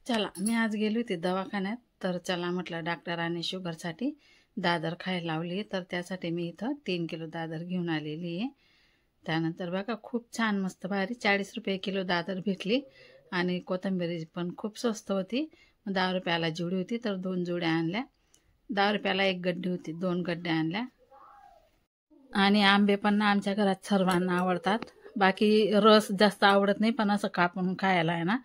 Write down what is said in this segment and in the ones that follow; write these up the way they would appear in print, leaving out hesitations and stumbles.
चला मी आज गेली होती दवाखान्यात, तर चला म्हटलं डॉक्टरांनी शुगरसाठी दादर खायला लावली, तर त्यासाठी मी इथं 3 किलो दादर घेऊन आलेली आहे। त्यानंतर बघा खूप छान मस्त भारी 40 रुपये किलो दादर भेटली आणि कोथिंबीर पण खूप स्वस्त होती। 10 रुपयाला जुडी होती तर 2 जुड्या आणल्या। 10 रुपयाला एक गड्डी होती, 2 गड्ड्या आणल्या। आणि आंबे पण ना आमच्या घरात सर्वांना आवडतात। बाकी रस जास्त आवडत नाही, पण असं कापून खायला आहे ना,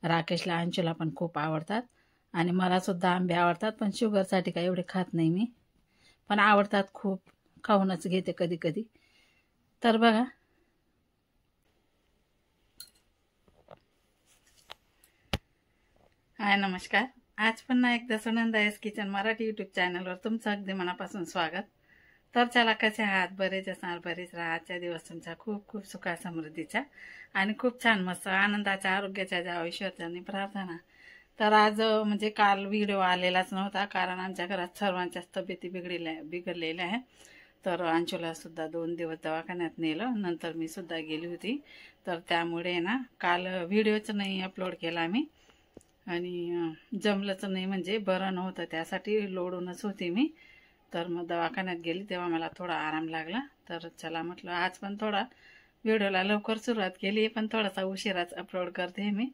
राकेशला अंशूला पण खूप आवडतात आणि मला सुद्धा आंबे आवडतात, पण शुगरसाठी काही एवढे खात नाही मी, पण आवडतात खूप, खाऊनच घेते कधी कधी। तर बघा हाय नमस्कार, आज पुन्हा एकदा सुनंदास किचन मराठी यूट्यूब चॅनलवर तुमचं अगदी मनापासून स्वागत। तर चला कसे आहात, बरेच असणार, बरेच राहा। आजचा दिवस तुमचा खूप खूप सुखा समृद्धीचा आणि खूप छान मस्त आनंदाच्या आरोग्याच्या जावो ईश्वराची प्रार्थना। तर आज म्हणजे काल व्हिडिओ आलेलाच नव्हता, कारण आमच्या घरात सर्वांच्याच तब्येती बिघडलेल्या आहे। तर अंशूला सुद्धा 2 दिवस दवाखान्यात नेलं, नंतर मी सुद्धा गेली होती, तर त्यामुळे ना काल व्हिडिओच नाही अपलोड केला मी आणि जमलंच नाही, म्हणजे बरं नव्हतं त्यासाठी लोडूनच होती मी। तर मग दवाखान्यात गेली तेव्हा मला थोडा आराम लागला, तर चला म्हटलं आज पण थोडा व्हिडिओला लवकर सुरुवात केली, पण थोडासा उशिराच अपलोड करते मी।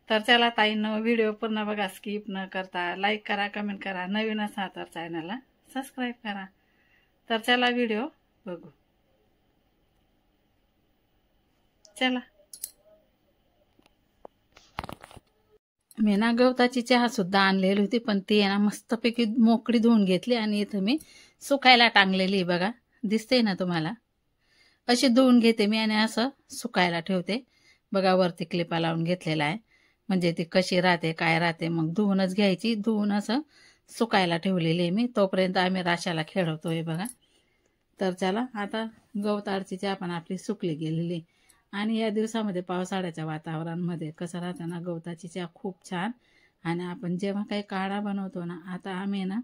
तर चला ताईंनो, व्हिडिओ पूर्ण बघा, स्किप न करता लाईक करा, कमेंट करा, नवीन असाल तर चॅनलला सबस्क्राईब करा। तर चला व्हिडिओ बघू, चला। मी ना गवताची चहा सुद्धा आणलेली होती, पण ती आहे ना मस्तपैकी मोकळी धुवून घेतली आणि इथं मी सुकायला टांगलेली, बघा दिसते ना तुम्हाला, अशी धुवून घेते मी आणि असं सुकायला ठेवते। बघा वरती क्लिपा लावून घेतलेला आहे, म्हणजे ती कशी राहते काय राहते, मग धुवूनच घ्यायची, धुवून असं सुकायला ठेवलेली आहे मी। तोपर्यंत आम्ही राशाला खेळवतोय बघा। तर चला आता गवताळची चहा पण आपली सुकली गेलेली, आणि या दिवसामध्ये पावसाळ्याच्या वातावरणामध्ये कसं राहतं ना, गवताची चहा खूप छान। आणि आपण जेव्हा काही काढा बनवतो ना, आता आम्ही ना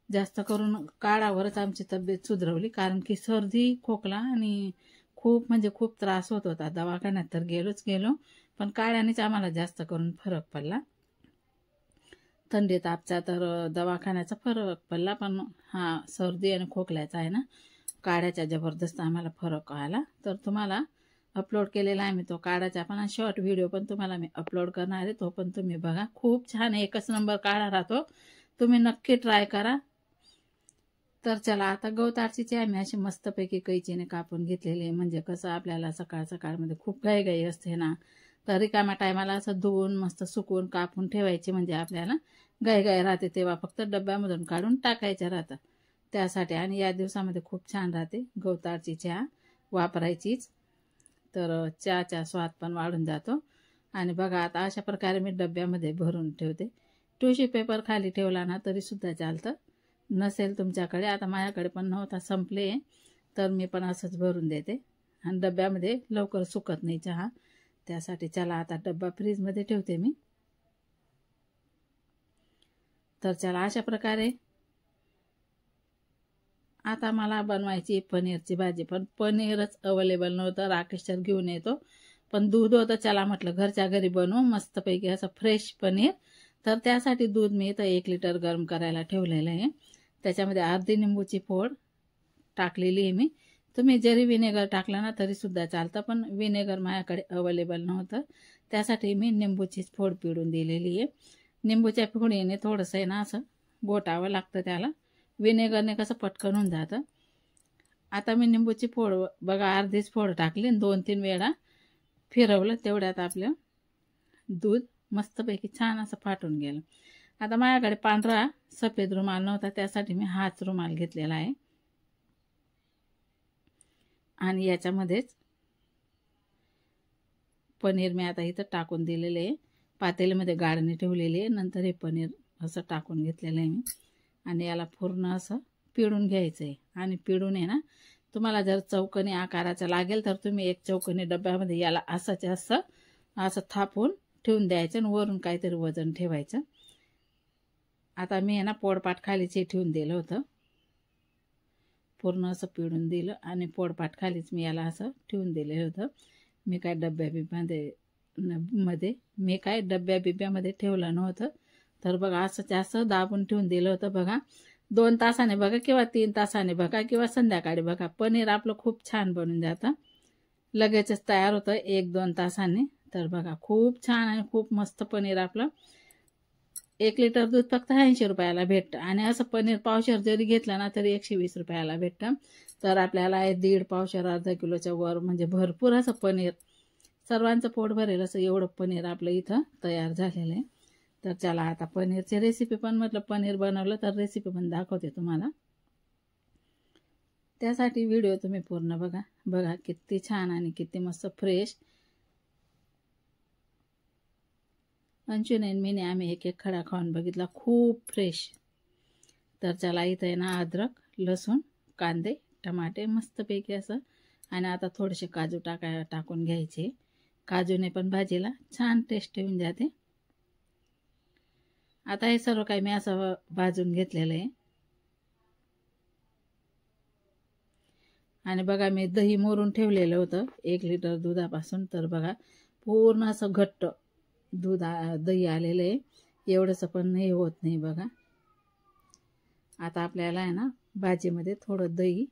जास्त करून काढावरच आमची तब्येत सुधरवली, कारण की सर्दी खोकला आणि खूप म्हणजे खूप त्रास होत होता। दवाखान्यात तर गेलोच गेलो, पण काढ्यानेच आम्हाला जास्त करून फरक पडला। थंडी तापचा तर दवाखान्याचा फरक पडला, पण हा सर्दी आणि खोकल्याचा आहे ना, काढ्याचा जबरदस्त आम्हाला फरक आला। तर तुम्हाला अपलोड केलेला आहे मी तो काढाचा पण शॉर्ट व्हिडिओ, पण तुम्हाला मी अपलोड करणार आहे, तो पण तुम्ही बघा। खूप छान, एकच नंबर काढा राहतो, तुम्ही नक्की ट्राय करा। तर चला आता गवताळची आम्ही अशी मस्तपैकी कैचीने कापून घेतलेली, म्हणजे कसं आपल्याला सकाळ सकाळमध्ये खूप घाई असते ना, तर रिकाम्या टायमाला असं धुवून मस्त सुकवून कापून ठेवायची, म्हणजे आपल्याला घाई राहते तेव्हा फक्त डब्यामधून काढून टाकायच्या राहतात त्यासाठी। आणि या दिवसामध्ये खूप छान राहते गवताळची चहा वापरायचीच, तर चहाचा स्वाद पण वाढून जातो। आणि बघा आता अशा प्रकारे मी डब्यामध्ये भरून ठेवते। टिश्यू पेपर खाली ठेवला ना तरी सुद्धा चालतं, नसेल तुमच्याकडे, आता माझ्याकडे पण नव्हता, संपले, तर मी पण असंच भरून देते। आणि डब्यामध्ये लवकर सुकत नाही चहा, त्यासाठी चला आता डब्बा फ्रीजमध्ये ठेवते मी। तर चला अशा प्रकारे आता मला बनवायची पनीरची भाजी, पण पनीरच अवेलेबल नव्हतं, राकेशर घेऊन येतो, पण दूध होतं, चला म्हटलं घरच्या घरी बनवू मस्तपैकी असं फ्रेश पनीर। तर त्यासाठी दूध मी इथं 1 लिटर गरम करायला ठेवलेलं आहे, त्याच्यामध्ये अर्धी निंबूची फोड टाकलेली आहे मी। तुम्ही जरी विनेगर टाकला ना तरी सुद्धा चालतं, पण विनेगर माझ्याकडे अवेलेबल नव्हतं, त्यासाठी मी निंबूचीच फोड पिळून दिलेली आहे। निंबूच्या फोडीने थोडंसं आहे ना असं गोटावं लागतं त्याला, विनेगरने कसं पटकन होऊन जातं। आता मी निंबूची फोड बघा अर्धीच फोड टाकली, 2-3 वेळा फिरवलं, तेवढ्यात आपलं दूध मस्तपैकी छान असं फाटून गेलं। आता माझ्याकडे पांढरा सफेद रुमाल नव्हता, त्यासाठी मी हाच रुमाल घेतलेला आहे, आणि याच्यामध्येच पनीर मी आता इथं टाकून दिलेले आहे, पातेलीमध्ये गाळणी ठेवलेली आहे, नंतर हे पनीर असं टाकून घेतलेलं आहे मी, आणि याला पूर्ण असं पिळून घ्यायचं आहे। आणि पिळून आहे ना, तुम्हाला जर चौकोनी आकाराचं लागेल तर तुम्ही एक चौकोनी डब्यामध्ये याला असं थापून ठेवून द्यायचं, आणि वरून काहीतरी वजन ठेवायचं। आता मी आहे ना पोळपाट खालीच हे ठेवून दिलं होतं, पूर्ण असं पिळून दिलं आणि पोळपाट खालीच मी याला असं ठेवून दिलेलं होतं। मी काय डब्यामध्ये मध्ये मी काय डब्या बिब्यामध्ये ठेवलं नव्हतं. तर बघा असं जास्त दाबून ठेवून दिलं होतं बघा. 2 तासाने बघा किंवा 3 तासाने बघा किंवा संध्याकाळी बघा, पनीर आपलं खूप छान बनून जातं. लगेचच तयार होतं 1-2 तासांनी. तर बघा खूप छान आणि खूप मस्त पनीर आपलं. 1 लिटर दूध फक्त 80 रुपयाला भेटतं आणि असं पनीर पावशेर जरी घेतलं ना तरी 120 रुपयाला भेटतं. तर आपल्याला 1.5 पावशेर अर्धा किलोच्या वर म्हणजे भरपूर असं पनीर, सर्वांचं पोट भरेल असं एवढं पनीर आपलं इथं तयार झालेलं आहे. तर चला आता पनीरची रेसिपी पण म्हटलं पनीर बनवलं तर रेसिपी पण दाखवते तुम्हाला. त्यासाठी व्हिडिओ तुम्ही पूर्ण बघा. बघा किती छान आणि किती मस्त फ्रेश. 29 महिने आम्ही एक खडा खाऊन बघितला, खूप फ्रेश. तर चला इथं आहे ना अद्रक, लसूण, कांदे, टमाटे मस्तपैकी असं. आणि आता थोडेसे काजू टाकून घ्यायचे. काजूने पण भाजीला छान टेस्ट येऊन जाते. आता हे सर्व काही मी असं भाजून घेतलेलं आहे. आणि बघा मी दही मोरून ठेवलेलं होतं 1 लिटर दुधापासून. तर बघा पूर्ण असं घट्ट दही आलेलं आहे. एवढंसं पण हे होत नाही बघा. आता आपल्याला आहे ना भाजीमध्ये थोडं दही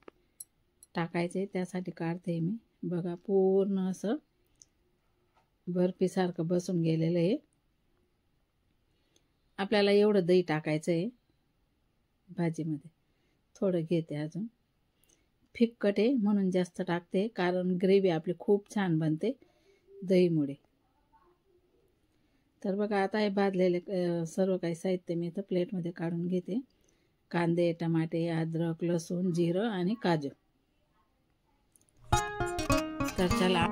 टाकायचं आहे, त्यासाठी काढते मी. बघा पूर्ण असं बर्फीसारखं बसून गेलेलं आहे. आपल्याला एवढं दही टाकायचं आहे भाजीमध्ये. थोडं घेते अजून, फिक्कट आहे म्हणून जास्त टाकते, कारण ग्रेव्ही आपली खूप छान बनते दहीमुळे. तर बघा आता हे भाजलेले सर्व काही साहित्य मी इथं प्लेटमध्ये काढून घेते. कांदे, टमाटे, अद्रक, लसूण, जिरं आणि काजू. तर चला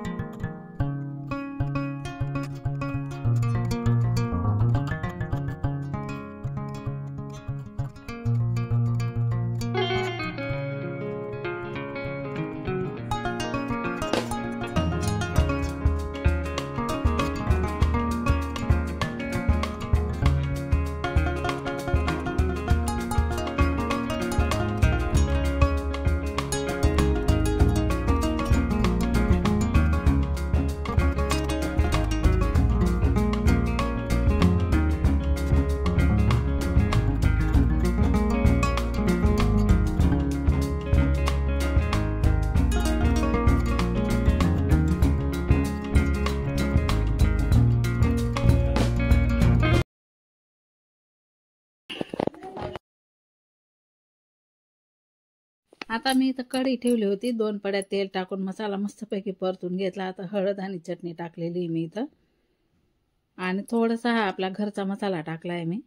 आता मी इथं कढई ठेवली होती. 2 पड्या तेल टाकून मसाला मस्तपैकी परतून घेतला. आता हळद आणि चटणी टाकलेली मी इथं. आणि थोडासा हा आपला घरचा मसाला टाकला आहे मी.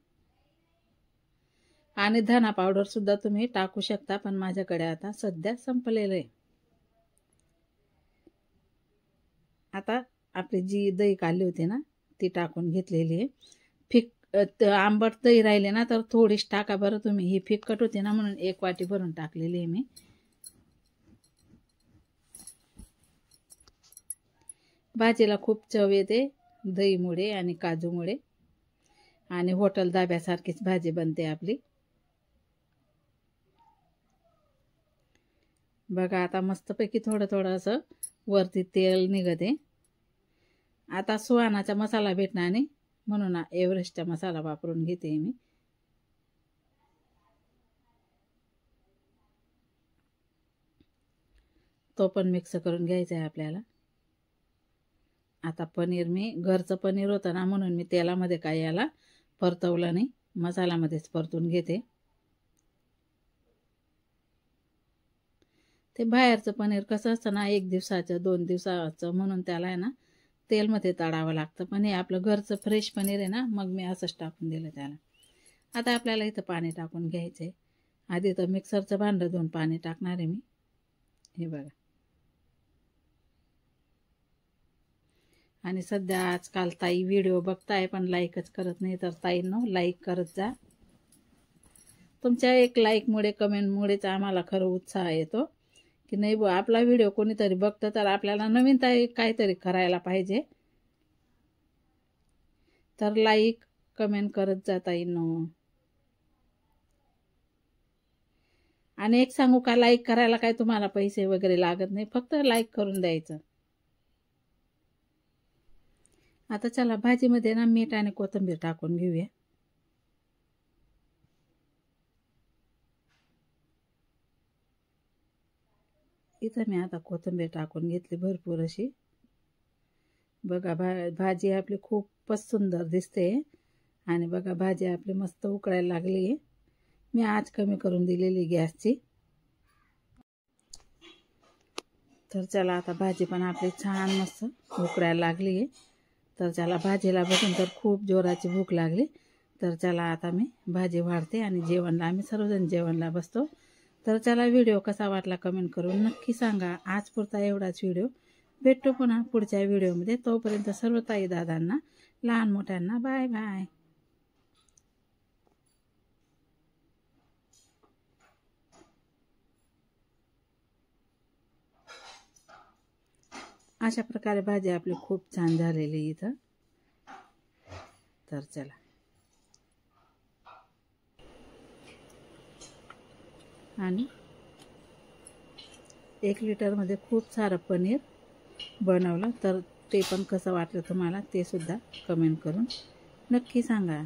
आणि धना पावडर सुद्धा तुम्ही टाकू शकता, पण माझ्याकडे आता सध्या संपलेलं आहे. आता आपली जी दही काढली होती ना ती टाकून घेतलेली आहे. आंबट दही राहिले ना तर थोडीच टाका बरं तुम्ही. ही फिक्कट होती ना म्हणून 1 वाटी भरून टाकलेली आहे मी. भाजीला खूप चव येते दहीमुळे आणि काजूमुळे. आणि हॉटेल धाब्यासारखीच भाजी बनते आपली. बघा आता मस्तपैकी थोडं थोडं असं वरती तेल निघते. आता सुहानाचा मसाला भेटणार नाही म्हणून एव्हरेस्टचा मसाला वापरून घेते मी. तो पण मिक्स करून घ्यायचा आहे आपल्याला. आता पनीर मी घरचं पनीर होतं ना म्हणून मी तेलामध्ये काय याला परतवलं नाही, मसाल्यामध्येच परतून घेते. ते बाहेरचं पनीर कसं असतं ना 1 दिवसाचं 2 दिवसाचं म्हणून त्याला आहे ना तेलमध्ये तळावं लागतं. पण हे आपलं घरचं फ्रेश पनीर आहे ना, मग मी असंच टाकून दिलं त्याला. आता आपल्याला इथं पाणी टाकून घ्यायचं आहे. आधी तर मिक्सरचं भांडं धुवून पाणी टाकणार आहे मी. हे बघा. आणि सध्या आजकाल ताई व्हिडिओ बघताय पण लाईकच करत नाही, तर ताईंनो लाईक करत जा. तुमच्या एक लाईकमुळे कमेंटमुळेच आम्हाला खरं उत्साह येतो की नाही बुवा आपला व्हिडिओ कोणीतरी बघतं तर आपल्याला नवीन काहीतरी करायला पाहिजे. तर लाईक कमेंट करत जा ताईंनो. आणि एक सांगू का, लाईक करायला काय तुम्हाला पैसे वगैरे लागत नाही, फक्त लाईक करून द्यायचं. आता चला भाजीमध्ये ना मीठ आणि कोथिंबीर टाकून घेऊया. इथं मी आता कोथिंबीर टाकून घेतली भरपूर अशी. बघा भाजी आपली खूपच सुंदर दिसते आणि बघा भाजी आपली मस्त उकळायला लागली. मी आच कमी करून दिलेली गॅसची. तर चला आता भाजी पण आपली छान मस्त उकळायला लागली. तर चला भाजीला बघून तर खूप जोराची भूक लागली. तर चला आता मी भाजी वाढते आणि जेवणला आम्ही सर्वजण जेवणला बसतो. तर चला व्हिडिओ कसा वाटला कमेंट करून नक्की सांगा. आज पुरता एवढाच व्हिडिओ. भेटू पुन्हा पुढच्या व्हिडिओमध्ये. तोपर्यंत सर्व ताई दादांना लहान मोठ्यांना बाय बाय. अशा प्रकारे भाजी आपली खूप छान झालेली इथं. तर चला आणि 1 लिटरमध्ये खूप सारं पनीर बनवलं. तर ते पण कसं वाटलं तुम्हाला ते सुद्धा कमेंट करून नक्की सांगा.